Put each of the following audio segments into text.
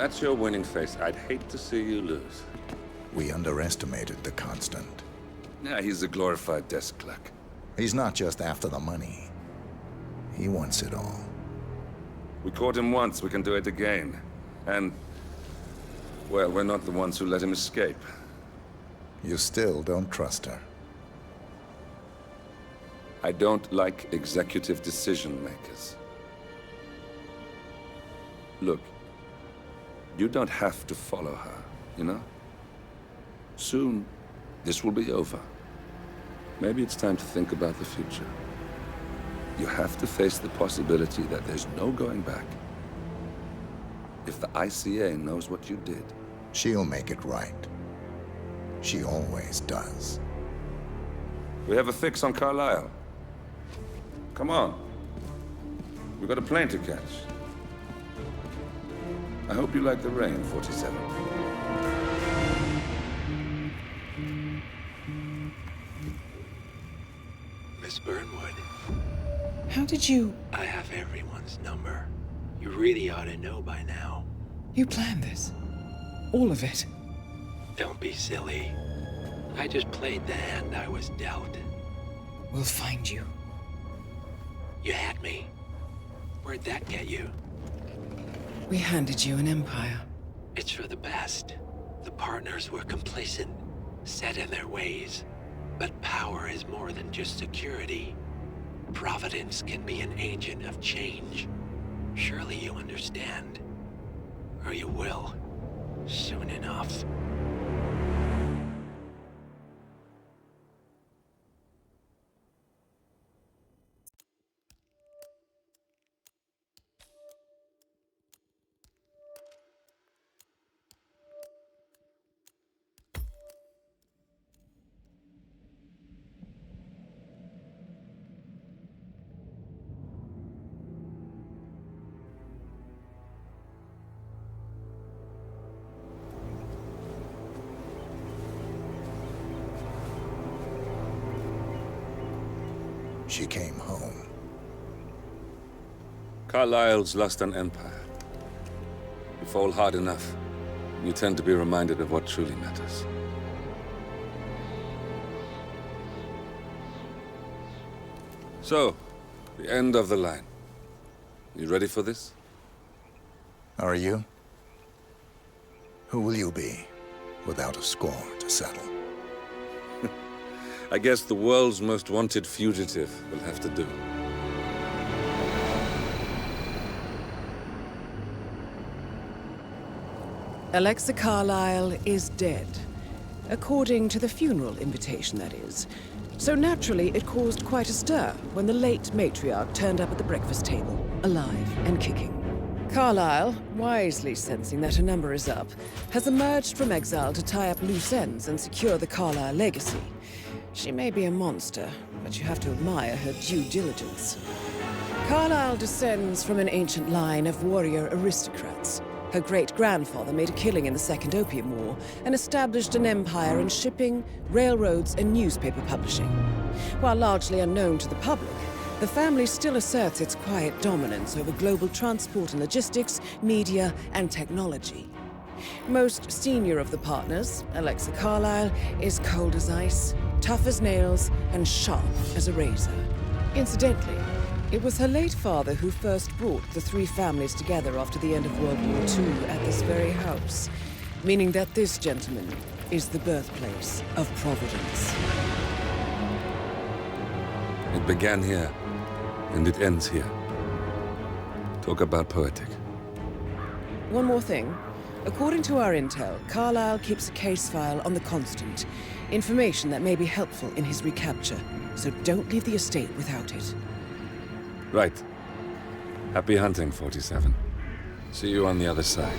that's your winning face, I'd hate to see you lose. We underestimated the Constant. Yeah, he's a glorified desk clerk. He's not just after the money. He wants it all. We caught him once, we can do it again. And, well, we're not the ones who let him escape. You still don't trust her. I don't like executive decision makers. Look, you don't have to follow her, you know? Soon, this will be over. Maybe it's time to think about the future. You have to face the possibility that there's no going back. If the ICA knows what you did... She'll make it right. She always does. We have a fix on Carlisle. Come on. We've got a plane to catch. I hope you like the rain, 47. Miss Burnwood. How did you... I have everyone's number. You really ought to know by now. You planned this? All of it? Don't be silly. I just played the hand I was dealt. We'll find you. You had me. Where'd that get you? We handed you an empire. It's for the best. The partners were complacent, set in their ways. But power is more than just security. Providence can be an agent of change. Surely you understand. Or you will. Soon enough. She came home. Carlisle's lost an empire. You fall hard enough, you tend to be reminded of what truly matters. So, the end of the line. You ready for this? Are you? Who will you be, without a score to settle? I guess the world's most wanted fugitive will have to do. Alexa Carlysle is dead. According to the funeral invitation, that is. So naturally, it caused quite a stir when the late matriarch turned up at the breakfast table, alive and kicking. Carlyle, wisely sensing that her number is up, has emerged from exile to tie up loose ends and secure the Carlyle legacy. She may be a monster, but you have to admire her due diligence. Carlyle descends from an ancient line of warrior aristocrats. Her great-grandfather made a killing in the Second Opium War and established an empire in shipping, railroads, and newspaper publishing. While largely unknown to the public, the family still asserts its quiet dominance over global transport and logistics, media, and technology. Most senior of the partners, Alexa Carlyle, is cold as ice, tough as nails, and sharp as a razor. Incidentally, it was her late father who first brought the three families together after the end of World War II at this very house, meaning that this gentleman is the birthplace of Providence. It began here, and it ends here. Talk about poetic. One more thing. According to our intel, Carlyle keeps a case file on the Constant. Information that may be helpful in his recapture, so don't leave the estate without it. Right. Happy hunting, 47. See you on the other side.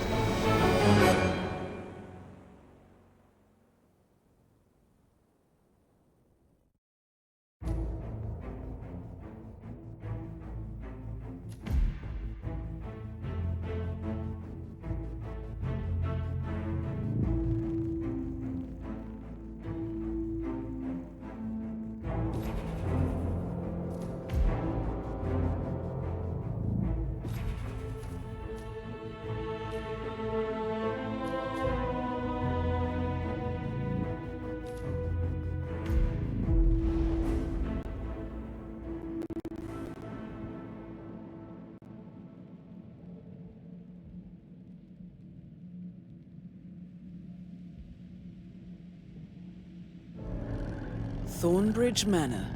Thornbridge Manor,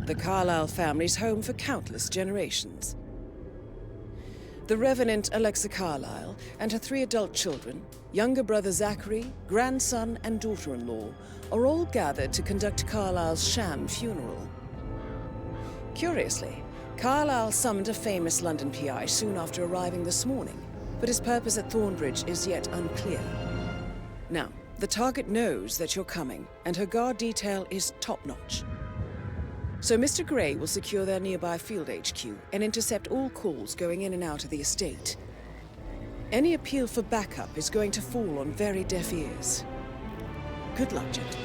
the Carlisle family's home for countless generations. The Revenant Alexa Carlysle and her 3 adult children, younger brother Zachary, grandson and daughter-in-law, are all gathered to conduct Carlisle's sham funeral. Curiously, Carlisle summoned a famous London PI soon after arriving this morning, but his purpose at Thornbridge is yet unclear. Now, the target knows that you're coming, and her guard detail is top-notch. So Mr. Gray will secure their nearby field HQ and intercept all calls going in and out of the estate. Any appeal for backup is going to fall on very deaf ears. Good luck, gentlemen.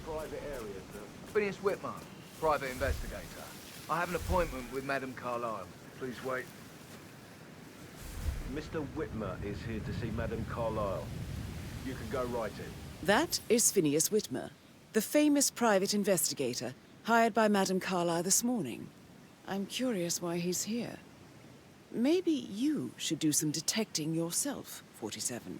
Private area, sir. Phineas Whitmer, private investigator. I have an appointment with Madame Carlisle. Please wait. Mr. Whitmer is here to see Madame Carlisle. You can go right in. That is Phineas Whitmer, the famous private investigator hired by Madame Carlisle this morning. I'm curious why he's here. Maybe you should do some detecting yourself, 47.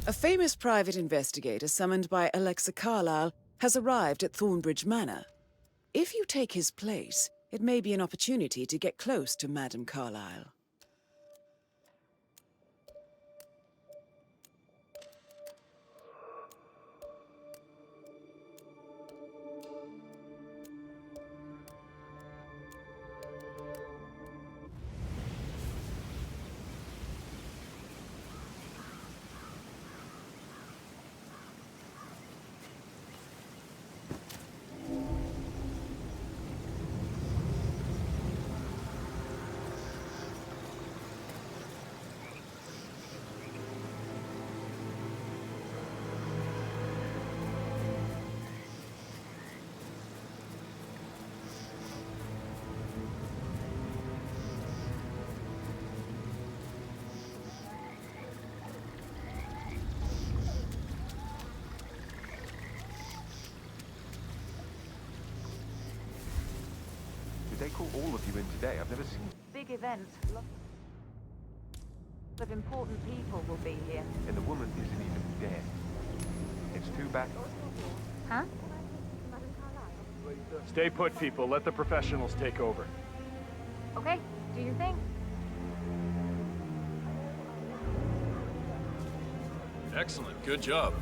A famous private investigator summoned by Alexa Carlysle has arrived at Thornbridge Manor. If you take his place, it may be an opportunity to get close to Madame Carlysle. Did they call all of you in today? I've never seen... Big event. Lots of important people will be here. And the woman isn't even dead. It's too bad. Huh? Stay put, people. Let the professionals take over. Okay, do your thing. Excellent. Good job.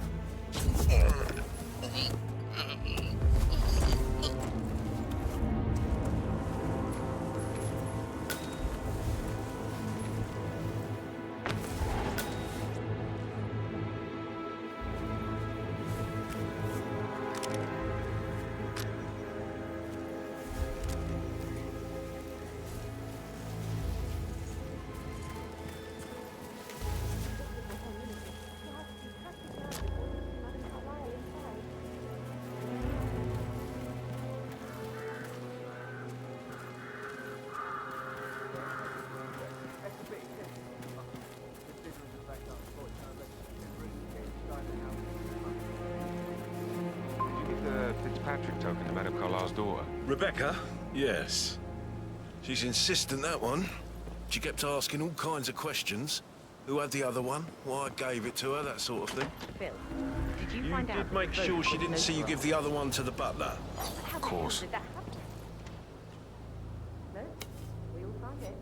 Fitzpatrick token to Madame Carlisle's daughter. Rebecca? Yes. She's insistent, that one. She kept asking all kinds of questions. Who had the other one? Why I gave it to her, that sort of thing. Bill, did you You find out... did make sure she didn't see you give the other one to the butler. Of course. Did that happen? No? We all found it.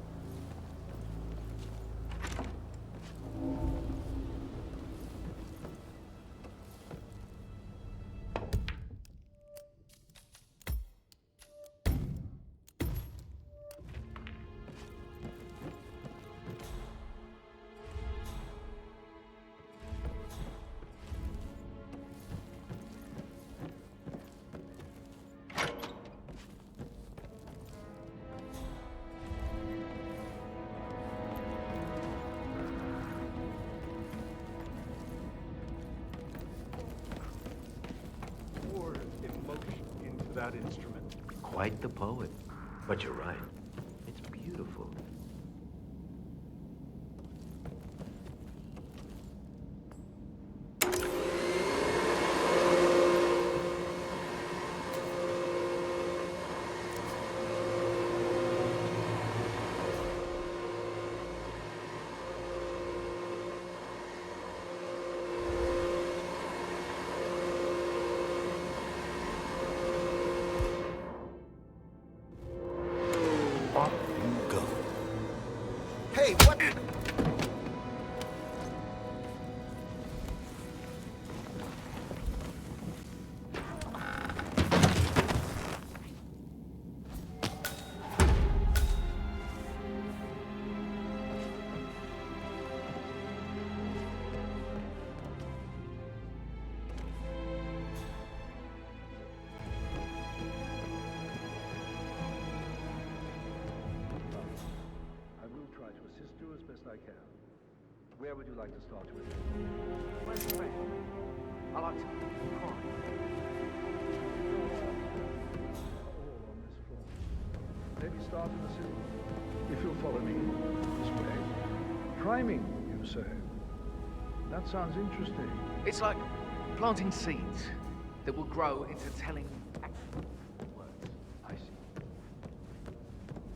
That instrument. Quite the poet. But you're right. It's beautiful. Hey, what? Where would you like to start with? Where's the friend? I like to crime. All on this floor. Maybe start in the city. If you'll follow me this way. Priming, you say? That sounds interesting. It's like planting seeds that will grow into telling words. I see.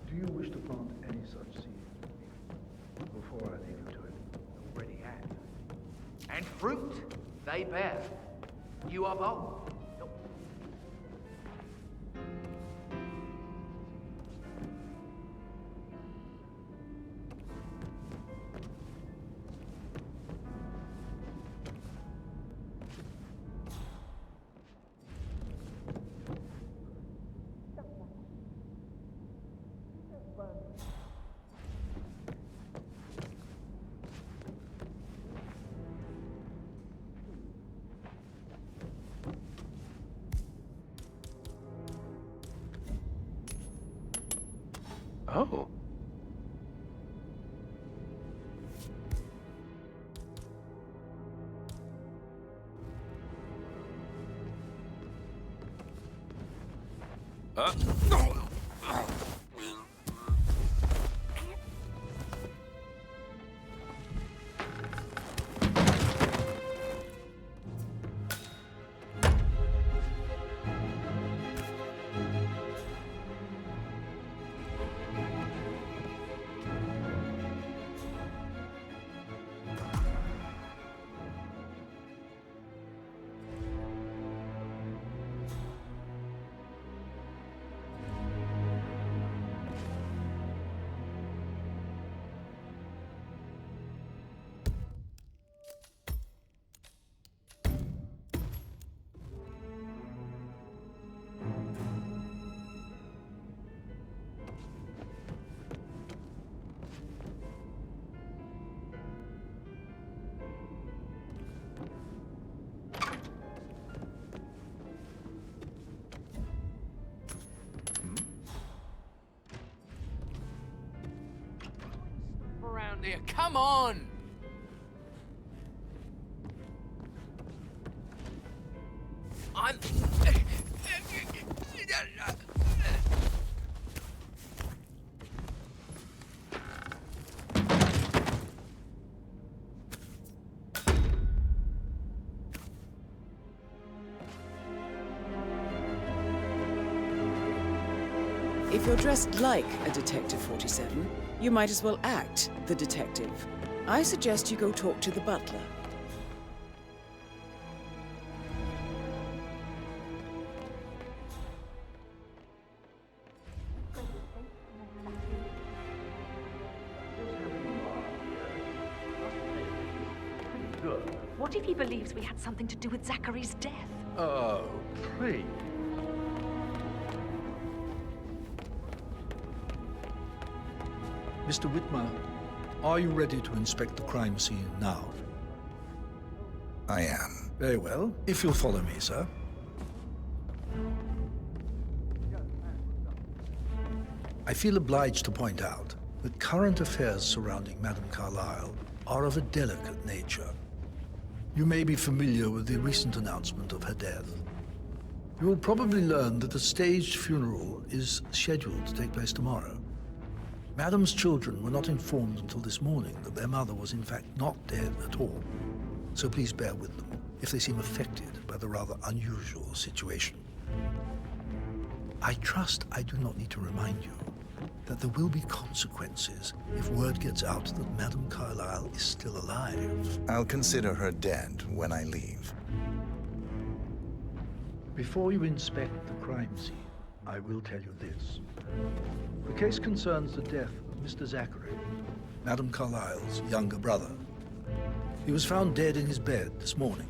Do you wish to plant any such seed before I leave you to it? Already have. And fruit they bear. You are bold. Oh. Around here, come on! I'm... If you're dressed like a Detective 47, you might as well act the detective. I suggest you go talk to the butler. What if he believes we had something to do with Zachary's death? Oh, please. Mr. Whitmer, are you ready to inspect the crime scene now? I am. Very well. If you'll follow me, sir. I feel obliged to point out that current affairs surrounding Madame Carlisle are of a delicate nature. You may be familiar with the recent announcement of her death. You will probably learn that a staged funeral is scheduled to take place tomorrow. Madame's children were not informed until this morning that their mother was in fact not dead at all. So please bear with them if they seem affected by the rather unusual situation. I trust I do not need to remind you that there will be consequences if word gets out that Madame Carlisle is still alive. I'll consider her dead when I leave. Before you inspect the crime scene, I will tell you this. The case concerns the death of Mr. Zachary, Madame Carlisle's younger brother. He was found dead in his bed this morning.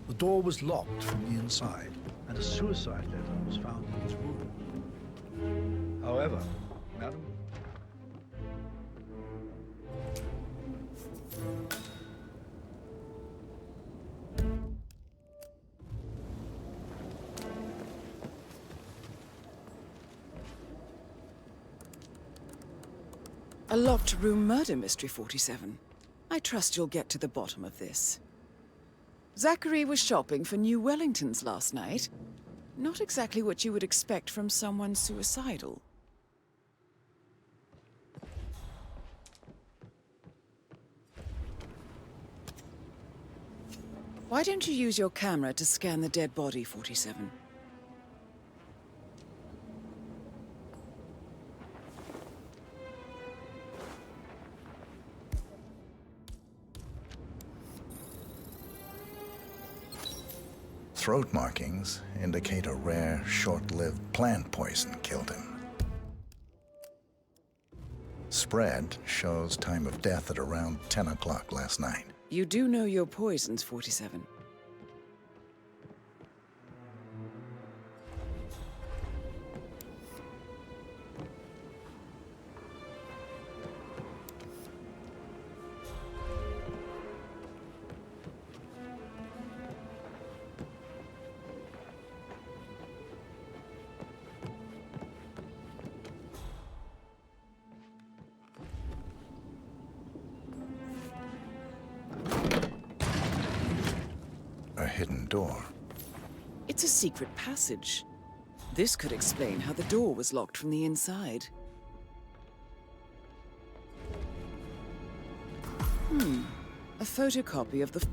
The door was locked from the inside, and a suicide letter was found in his room. However, Madame... A locked room murder mystery, 47. I trust you'll get to the bottom of this. Zachary was shopping for new Wellingtons last night. Not exactly what you would expect from someone suicidal. Why don't you use your camera to scan the dead body, 47? Throat markings indicate a rare, short-lived plant poison killed him. Spread shows time of death at around 10 o'clock last night. You do know your poisons, 47. A hidden door. It's a secret passage. This could explain how the door was locked from the inside. A photocopy of the...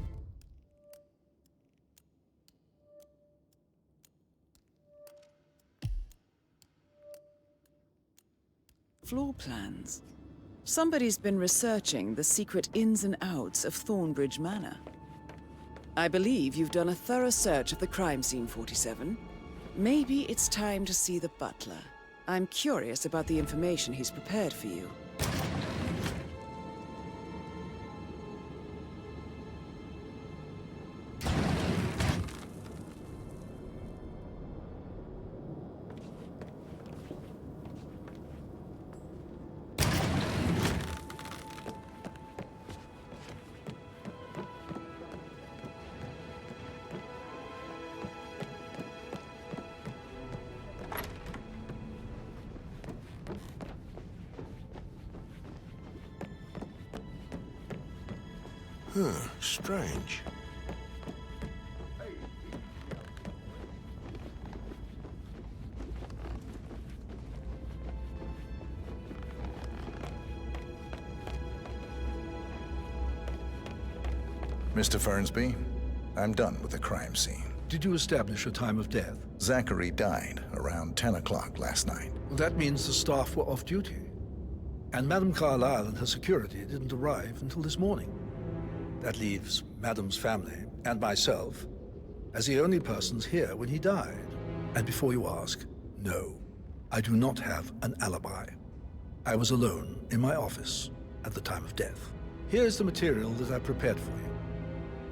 floor plans. Somebody's been researching the secret ins and outs of Thornbridge Manor. I believe you've done a thorough search of the crime scene, 47. Maybe it's time to see the butler. I'm curious about the information he's prepared for you. Strange. Mr. Fernsby, I'm done with the crime scene. Did you establish a time of death? Zachary died around 10 o'clock last night. Well, that means the staff were off duty. And Madame Carlisle and her security didn't arrive until this morning. That leaves Madame's family and myself as the only persons here when he died. And before you ask, no, I do not have an alibi. I was alone in my office at the time of death. Here's the material that I prepared for you.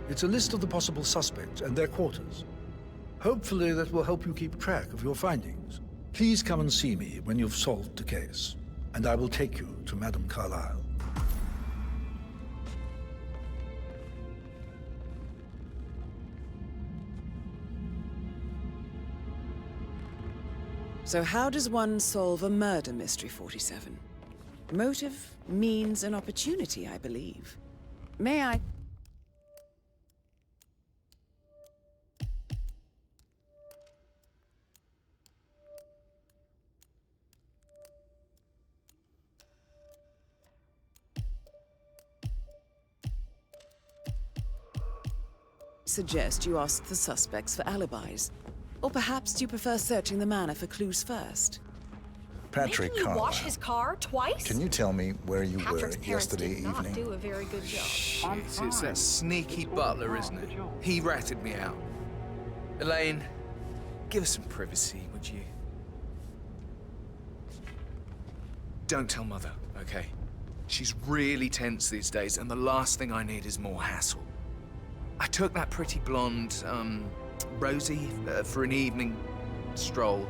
It's a list of the possible suspects and their quarters. Hopefully that will help you keep track of your findings. Please come and see me when you've solved the case, and I will take you to Madame Carlisle. So how does one solve a murder mystery, 47? Motive, means, and opportunity, I believe. May I... suggest you ask the suspects for alibis. Or perhaps you prefer searching the manor for clues first? Patrick Making you Carlisle. wash his car twice? Can you tell me where you Patrick's were parents yesterday did not evening? do a very good job. Shit, it's that sneaky butler, isn't it? He ratted me out. Elaine, give us some privacy, would you? Don't tell Mother, okay? She's really tense these days, and the last thing I need is more hassle. I took that pretty blonde, Rosie, for an evening stroll.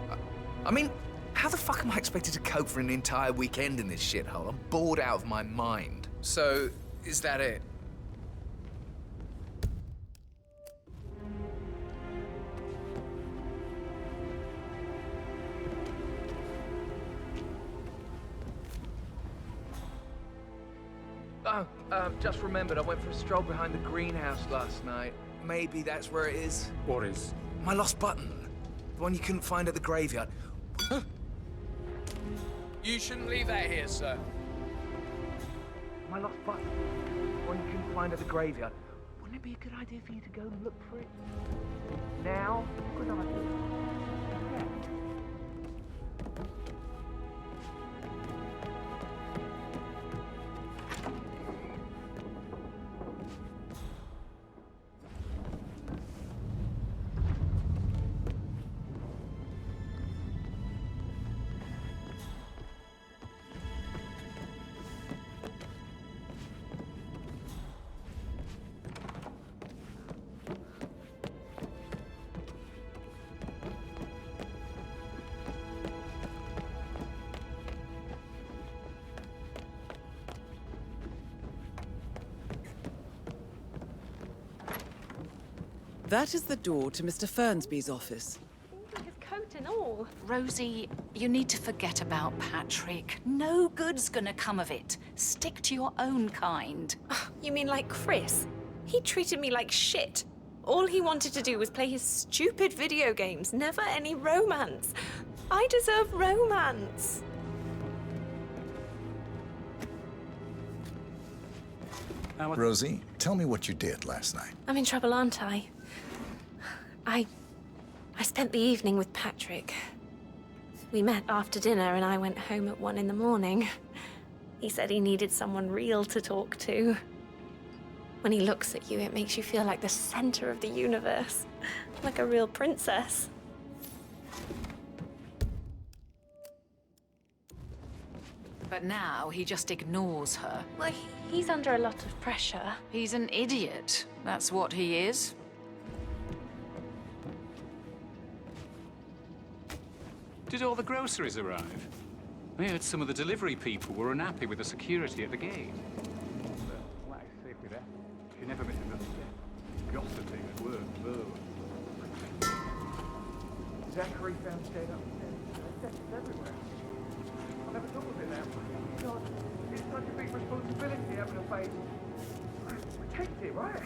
I mean, how the fuck am I expected to cope for an entire weekend in this shithole? I'm bored out of my mind. So, is that it? Oh, just remembered I went for a stroll behind the greenhouse last night. Maybe that's where it is. What is? My lost button. The one you couldn't find at the graveyard. You shouldn't leave that here, sir. My lost button. The one you couldn't find at the graveyard. Wouldn't it be a good idea for you to go and look for it? Now? Good idea. Yeah. That is the door to Mr. Fernsby's office. His coat and all. Rosie, you need to forget about Patrick. No good's gonna come of it. Stick to your own kind. You mean like Chris? He treated me like shit. All he wanted to do was play his stupid video games, never any romance. I deserve romance. Rosie, tell me what you did last night. I'm in trouble, aren't I? I spent the evening with Patrick. We met after dinner and I went home at 1 in the morning. He said he needed someone real to talk to. When he looks at you, it makes you feel like the center of the universe. Like a real princess. But now he just ignores her. Well, he's under a lot of pressure. He's an idiot. That's what he is. Did all the groceries arrive? I heard some of the delivery people were unhappy with the security at the gate. Well, life safely there. You never miss another day. Gossiping at work, though. Zachary found dead upstairs. There's deaths everywhere. I never thought of it that way. God, it's such a big responsibility having a baby. Protect it, right?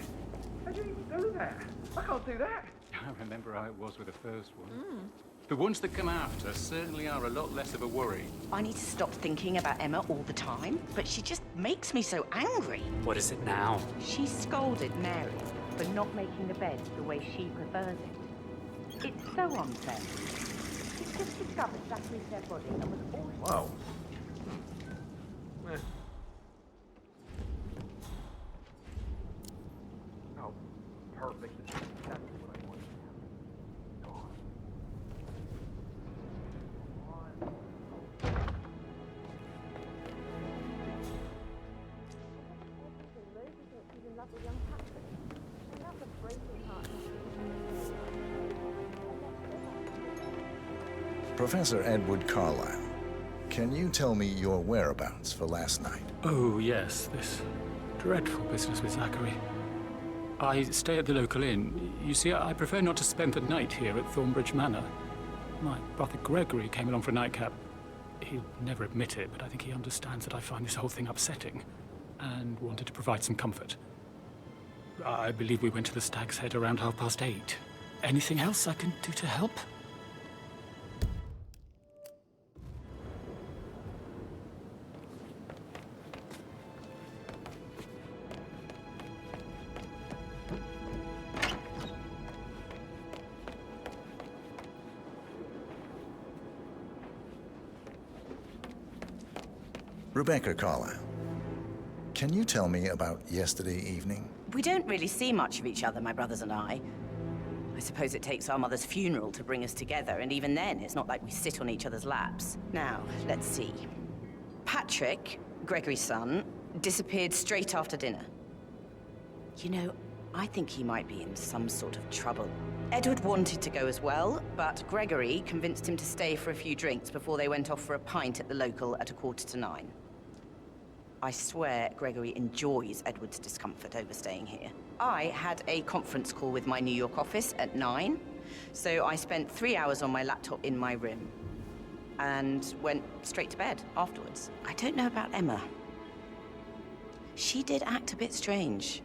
How do you even do that? I can't do that. I remember how it was with the first one. The ones that come after certainly are a lot less of a worry. I need to stop thinking about Emma all the time, but she just makes me so angry. What is it now? She scolded Mary for not making the bed the way she prefers it. It's so unfair. She's just discovered Zachary's dead body and was all... Wow. Oh, perfect. That's what I want. Professor Edward Carlisle, can you tell me your whereabouts for last night? Oh, yes, this dreadful business with Zachary. I stay at the local inn. You see, I prefer not to spend the night here at Thornbridge Manor. My brother Gregory came along for a nightcap. He'll never admit it, but I think he understands that I find this whole thing upsetting and wanted to provide some comfort. I believe we went to the Stag's Head around 8:30. Anything else I can do to help? Rebecca Carlisle, can you tell me about yesterday evening? We don't really see much of each other, my brothers and I. I suppose it takes our mother's funeral to bring us together, and even then, it's not like we sit on each other's laps. Now, let's see. Patrick Gregory's son, disappeared straight after dinner. You know, I think he might be in some sort of trouble. Edward wanted to go as well, but Gregory convinced him to stay for a few drinks before they went off for a pint at the local at 9:15. I swear Gregory enjoys Edward's discomfort over staying here. I had a conference call with my New York office at 9, so I spent 3 hours on my laptop in my room and went straight to bed afterwards. I don't know about Emma. She did act a bit strange.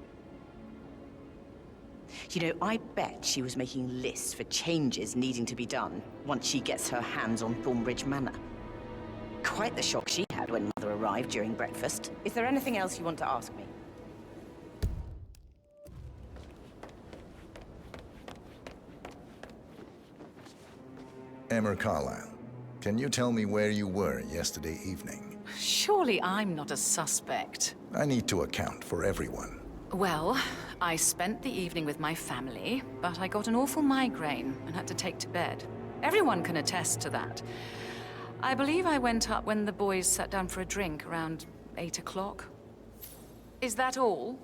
You know, I bet she was making lists for changes needing to be done once she gets her hands on Thornbridge Manor. Quite the shock she had when Mother arrived during breakfast. Is there anything else you want to ask me? Emma Carlisle, can you tell me where you were yesterday evening? Surely I'm not a suspect. I need to account for everyone. Well, I spent the evening with my family, but I got an awful migraine and had to take to bed. Everyone can attest to that. I believe I went up when the boys sat down for a drink around 8 o'clock. Is that all?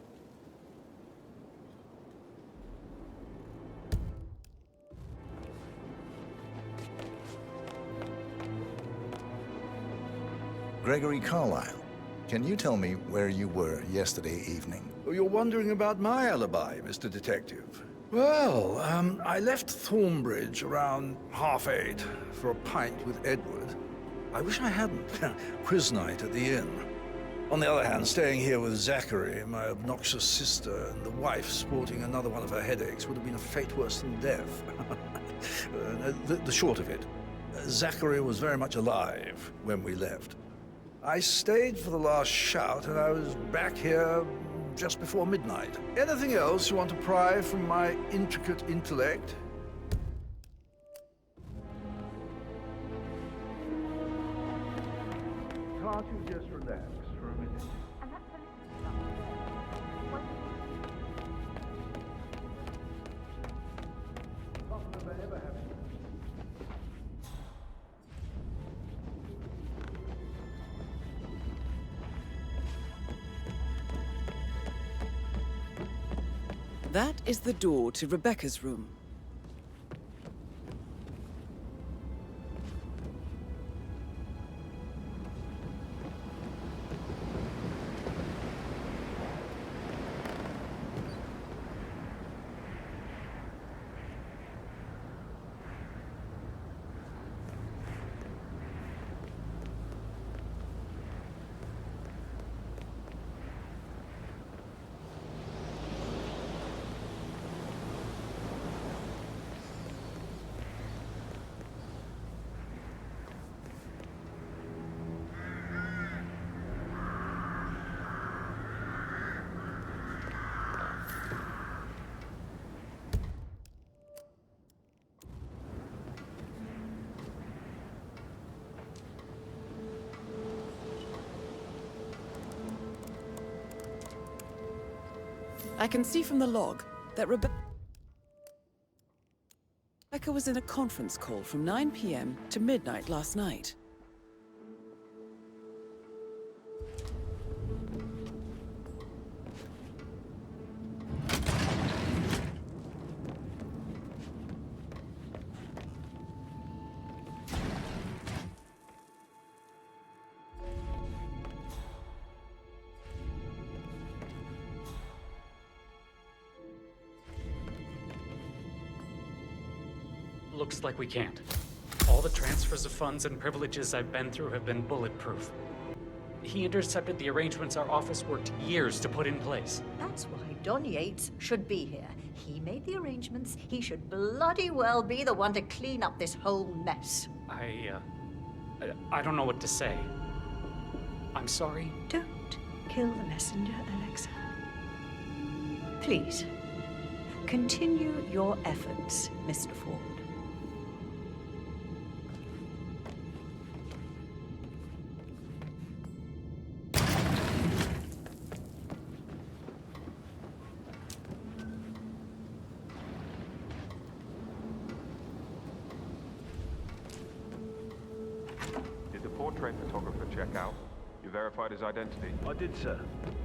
Gregory Carlisle, can you tell me where you were yesterday evening? Oh, you're wondering about my alibi, Mr. Detective. Well, I left Thornbridge around 8:30 for a pint with Edward. I wish I hadn't. Quiz night at the inn. On the other hand, staying here with Zachary, my obnoxious sister, and the wife sporting another one of her headaches would have been a fate worse than death. The short of it, Zachary was very much alive when we left. I stayed for the last shout, and I was back here just before midnight. Anything else you want to pry from my intricate intellect? Can't you just relax for a minute? And that's Nothing have I ever have seen. That is the door to Rebecca's room. I can see from the log that Rebecca was in a conference call from 9 p.m. to midnight last night. Looks like we can't. All the transfers of funds and privileges I've been through have been bulletproof. He intercepted the arrangements our office worked years to put in place. That's why Don Yates should be here. He made the arrangements. He should bloody well be the one to clean up this whole mess. I don't know what to say. I'm sorry. Don't kill the messenger, Alexa. Please, continue your efforts, Mr. Ford. Did the portrait photographer check out? You verified his identity? I did, sir.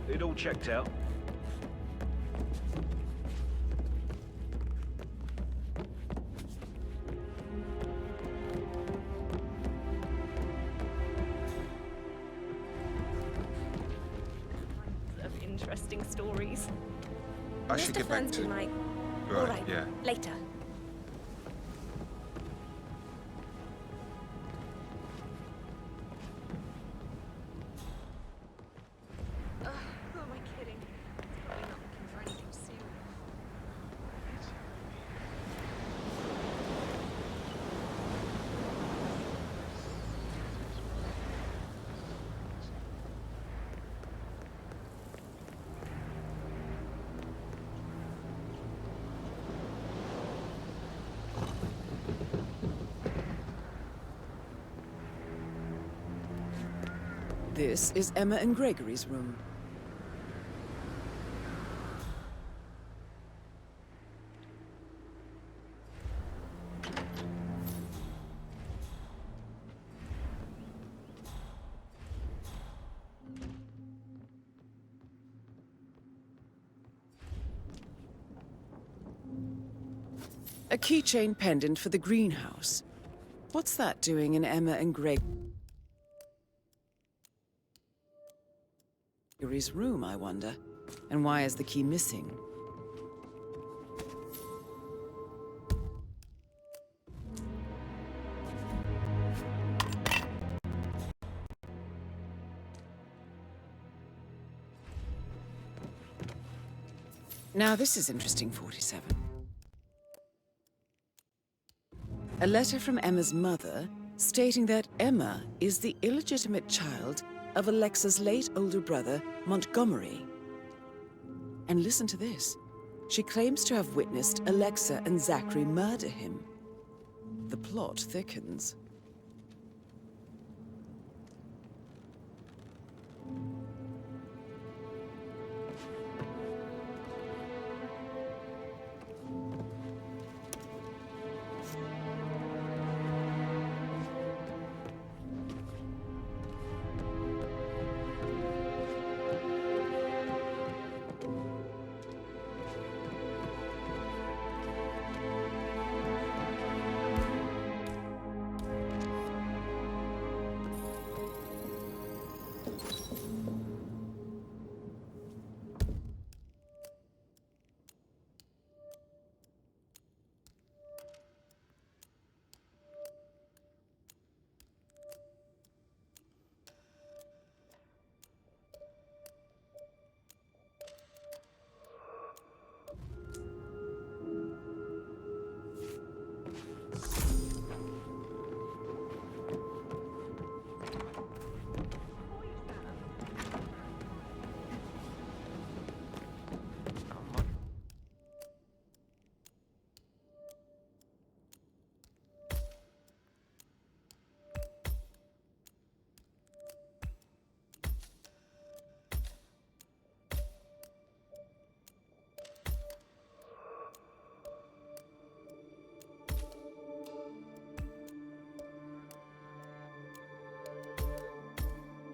It all checked out. Of interesting stories. I should get back to... Might... Right, All right, yeah. later. Who am I kidding? Probably not looking for anything serious. This is Emma and Gregory's room. A keychain pendant for the greenhouse. What's that doing in Emma and Gregory's room, I wonder? And why is the key missing? Now this is interesting, 47. A letter from Emma's mother stating that Emma is the illegitimate child of Alexa's late older brother, Montgomery. And listen to this. She claims to have witnessed Alexa and Zachary murder him. The plot thickens.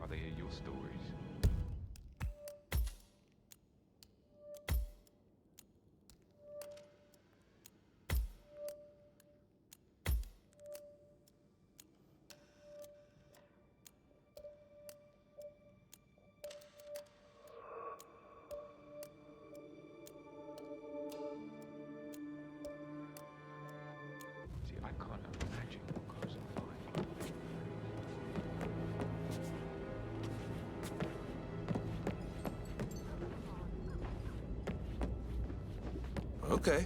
They hear your stories. See, I can't imagine what goes on like. Okay.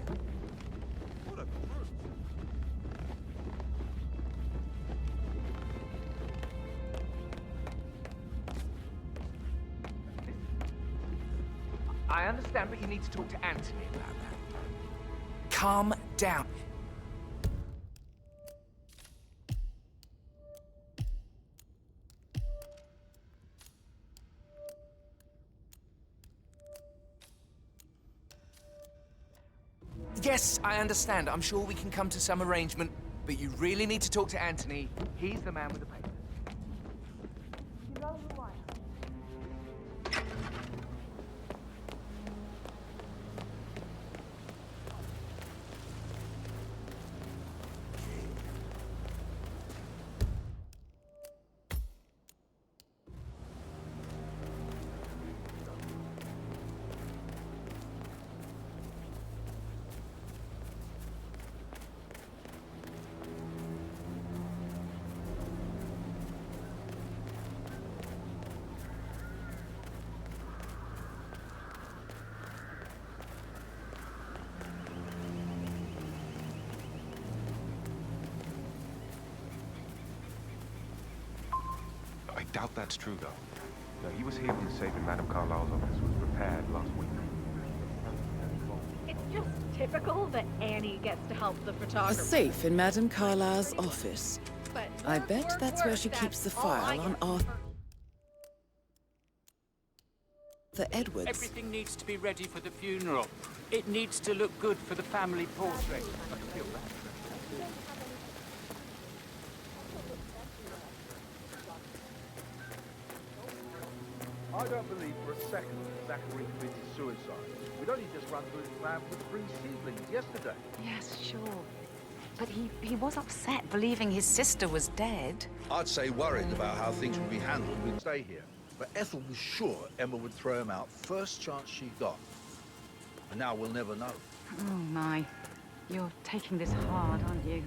I understand, but you need to talk to Anthony about that. Calm down. Yes, I understand. I'm sure we can come to some arrangement, but you really need to talk to Anthony. He's the man with the papers. You know who I am. doubt that's true, though. No, he was here when the safe in Madame Carlisle's office was repaired last week. It's just typical that Annie gets to help the A photographer. safe in Madame Carlisle's office. But I bet that's where she keeps the file on Arthur Edwards. Everything needs to be ready for the funeral. It needs to look good for the family portrait. I can feel that. I don't believe for a second that Zachary committed suicide. We'd only just run through his plan with 3 seedlings yesterday. Yes, sure. But he was upset, believing his sister was dead. I'd say worried about how things would be handled. We'd stay here. But Ethel was sure Emma would throw him out first chance she got. And now we'll never know. Oh, my. You're taking this hard, aren't you?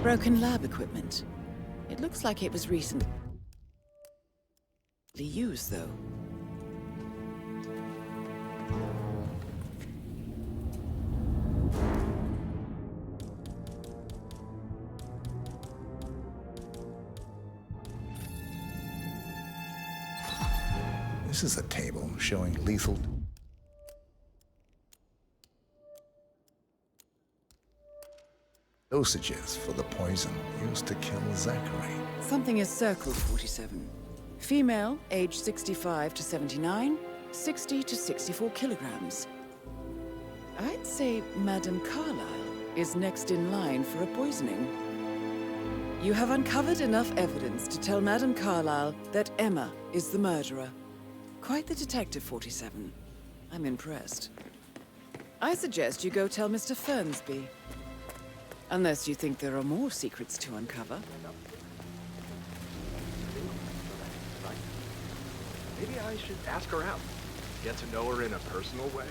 Broken lab equipment. It looks like it was recently used, though. This is a table showing lethal dosages for the poison used to kill Zachary. Something is circled, 47. Female, age 65 to 79, 60 to 64 kilograms. I'd say Madame Carlisle is next in line for a poisoning. You have uncovered enough evidence to tell Madame Carlisle that Emma is the murderer. Quite the detective, 47. I'm impressed. I suggest you go tell Mr. Fernsby. Unless you think there are more secrets to uncover. Maybe I should ask her out. Get to know her in a personal way.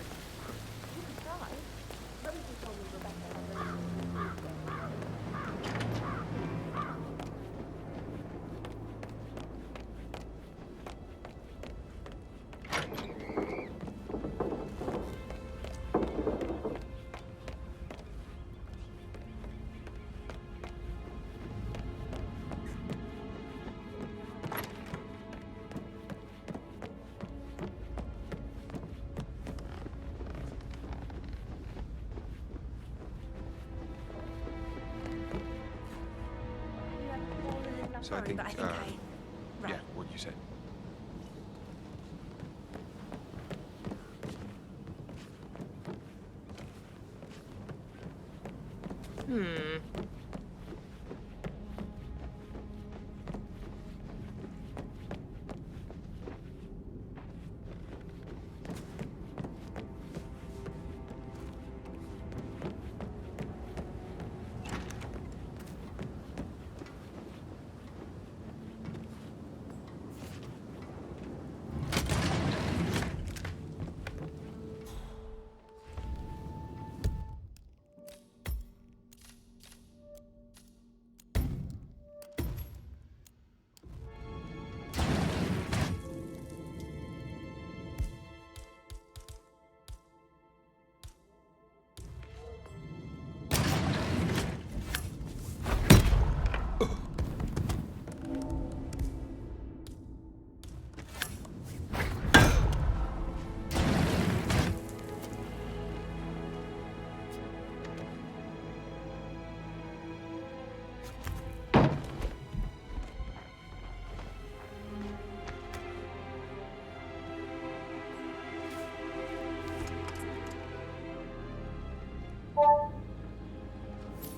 So I think, yeah, what you said.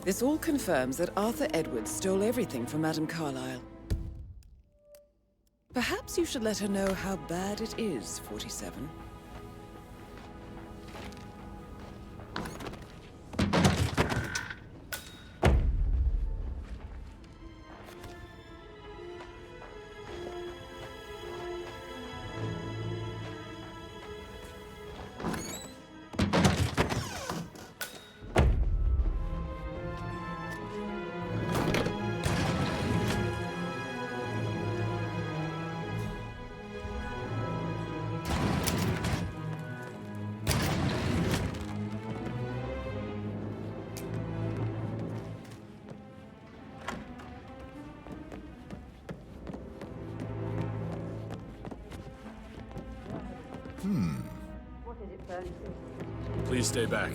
This all confirms that Arthur Edwards stole everything from Madame Carlisle. Perhaps you should let her know how bad it is, 47. Please stay back.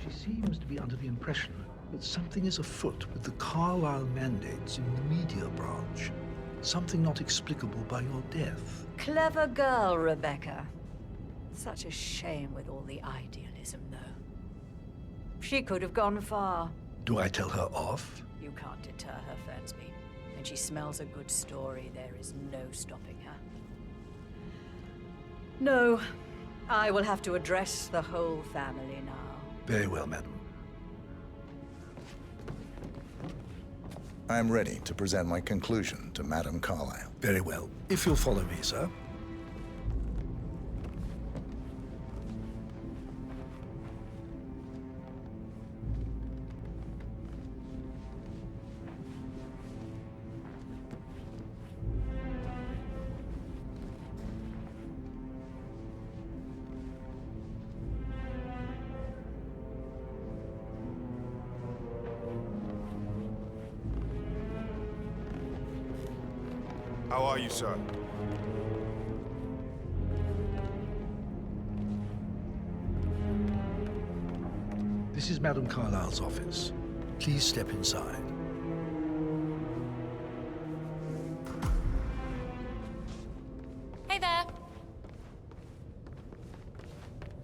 She seems to be under the impression that something is afoot with the Carlisle mandates in the media branch. Something not explicable by your death. Clever girl, Rebecca. Such a shame with all the idealism, though. She could have gone far. Do I tell her off? You can't deter her, Fernsby. When she smells a good story, there is no stopping her. No, I will have to address the whole family now. Very well, madam. I am ready to present my conclusion to Madame Carlisle. Very well. If you'll follow me, sir. How are you, sir? This is Madame Carlisle's office. Please step inside. Hey there.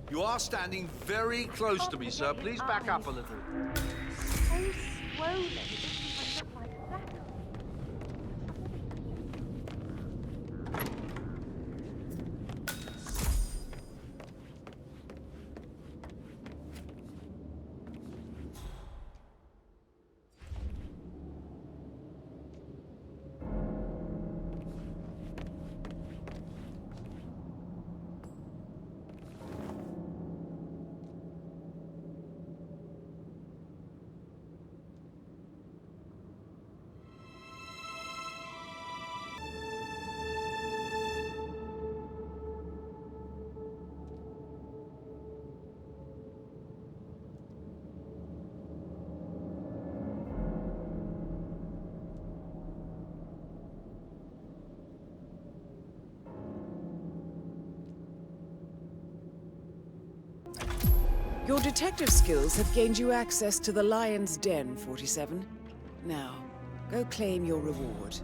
You are standing very close to me, sir. Please back up a little. So swollen, it doesn't even look like Zachary. Your detective skills have gained you access to the Lion's Den, 47. Now, go claim your reward.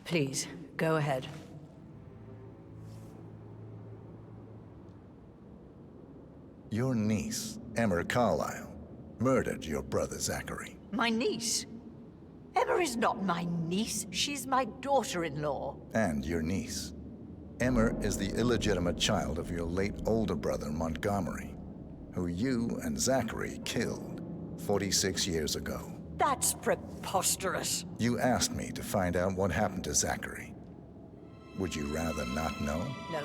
Please, go ahead. Your niece, Emma Carlisle, murdered your brother Zachary. My niece? Emma is not my niece. She's my daughter-in-law. And your niece. Emma is the illegitimate child of your late older brother Montgomery, who you and Zachary killed 46 years ago. That's preposterous. You asked me to find out what happened to Zachary. Would you rather not know? No.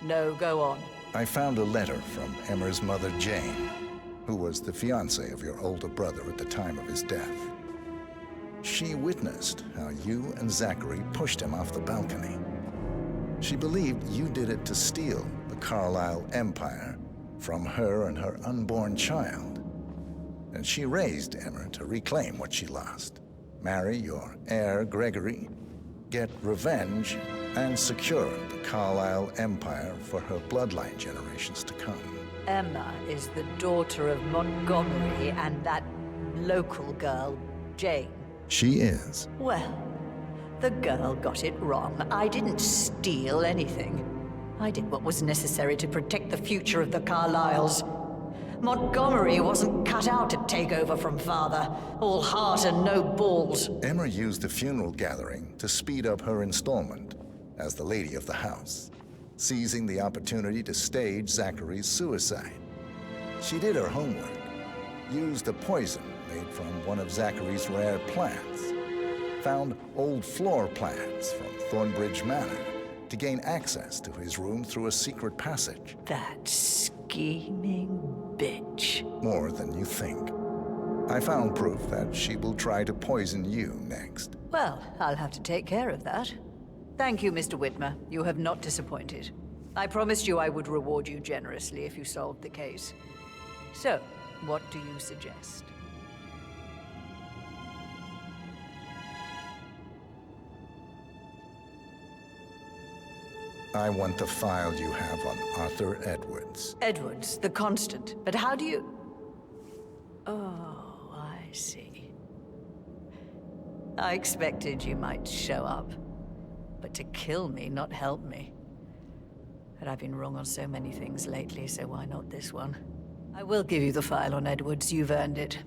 No, go on. I found a letter from Emma's mother, Jane, who was the fiancée of your older brother at the time of his death. She witnessed how you and Zachary pushed him off the balcony. She believed you did it to steal the Carlisle empire from her and her unborn child. And she raised Emma to reclaim what she lost. Marry your heir, Gregory, get revenge, and secure the Carlisle empire for her bloodline generations to come. Emma is the daughter of Montgomery and that local girl, Jane. She is. Well, the girl got it wrong. I didn't steal anything. I did what was necessary to protect the future of the Carlisles. Montgomery wasn't cut out to take over from father. All heart and no balls. Emma used the funeral gathering to speed up her installment as the lady of the house, seizing the opportunity to stage Zachary's suicide. She did her homework, used a poison made from one of Zachary's rare plants, found old floor plans from Thornbridge Manor to gain access to his room through a secret passage. That scheming bitch. More than you think. I found proof that she will try to poison you next. Well, I'll have to take care of that. Thank you, Mr. Whitmer. You have not disappointed. I promised you I would reward you generously if you solved the case. So, what do you suggest? I want the file you have on Arthur Edwards. Edwards, the Constant. But how do you... Oh, I see. I expected you might show up. But to kill me, not help me. But I've been wrong on so many things lately, so why not this one? I will give you the file on Edwards. You've earned it.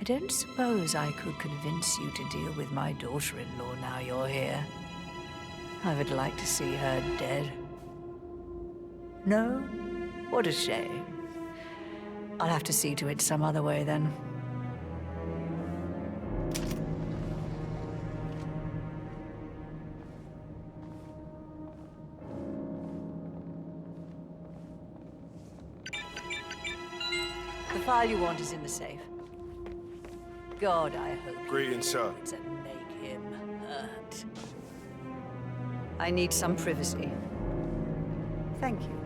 I don't suppose I could convince you to deal with my daughter-in-law now you're here. I would like to see her dead. No? What a shame. I'll have to see to it some other way then. The file you want is in the safe. God, I hope Greetings, sir. to make him hurt. I need some privacy. Thank you.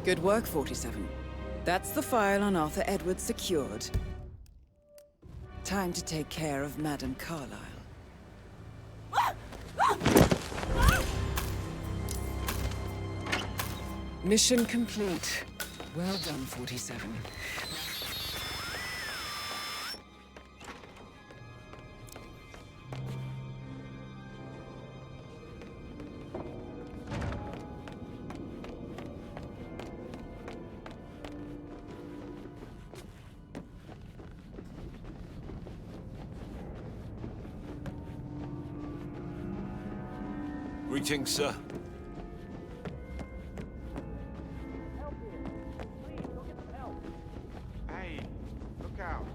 Good work, 47. That's the file on Arthur Edwards secured. Time to take care of Madame Carlisle. Mission complete. Well done, 47. Greetings, sir. Hey, look out.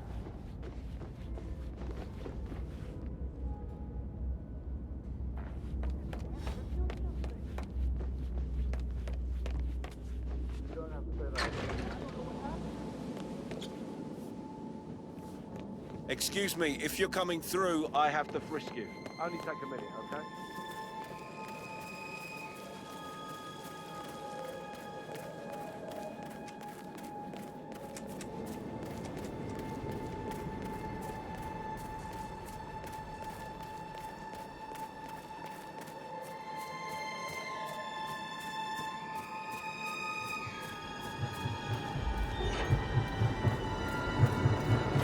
Excuse me, if you're coming through, I have to frisk you. Only take a minute, okay?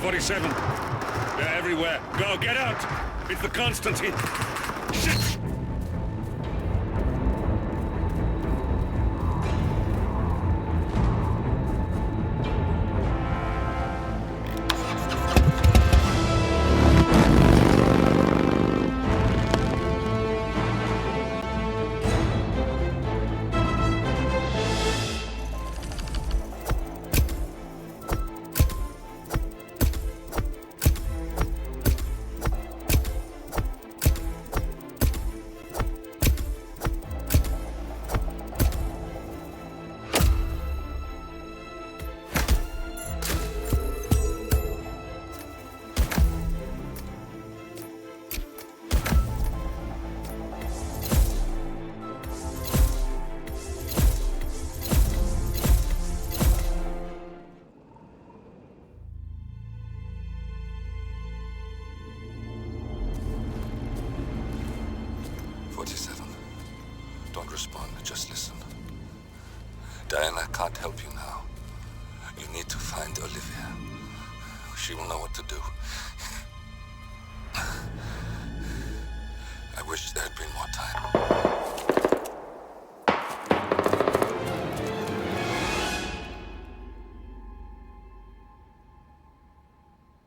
'47. They're everywhere. Go, get out! It's the Constantine. Shit! Don't respond, just listen. Diana can't help you now. You need to find Olivia. She will know what to do. I wish there had been more time.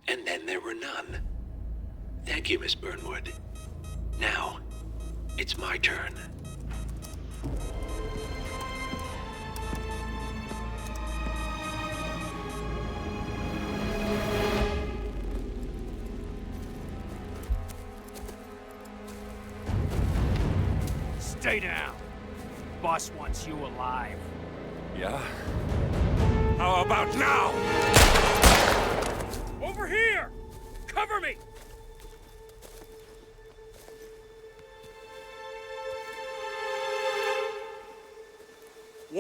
And then there were none. Thank you, Miss Burnwood. Now, it's my turn. Stay down. Boss wants you alive. Yeah? How about now? Over here! Cover me!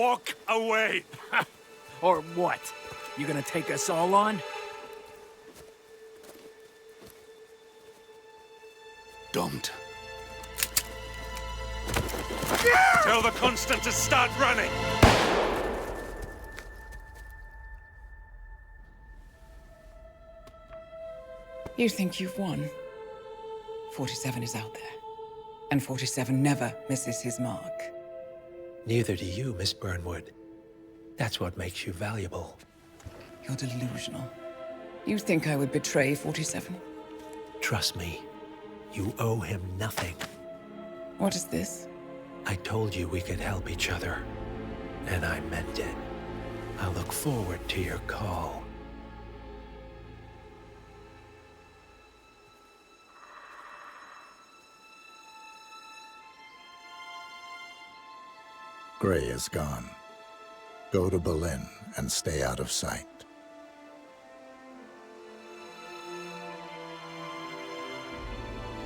Walk away! Or what? You gonna take us all on? Don't. Tell the Constant to start running! You think you've won? 47 is out there. And 47 never misses his mark. Neither do you, Miss Burnwood. That's what makes you valuable. You're delusional. You think I would betray 47? Trust me, you owe him nothing. What is this? I told you we could help each other, and I meant it. I'll look forward to your call. Gray is gone. Go to Berlin and stay out of sight.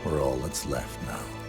We're all that's left now.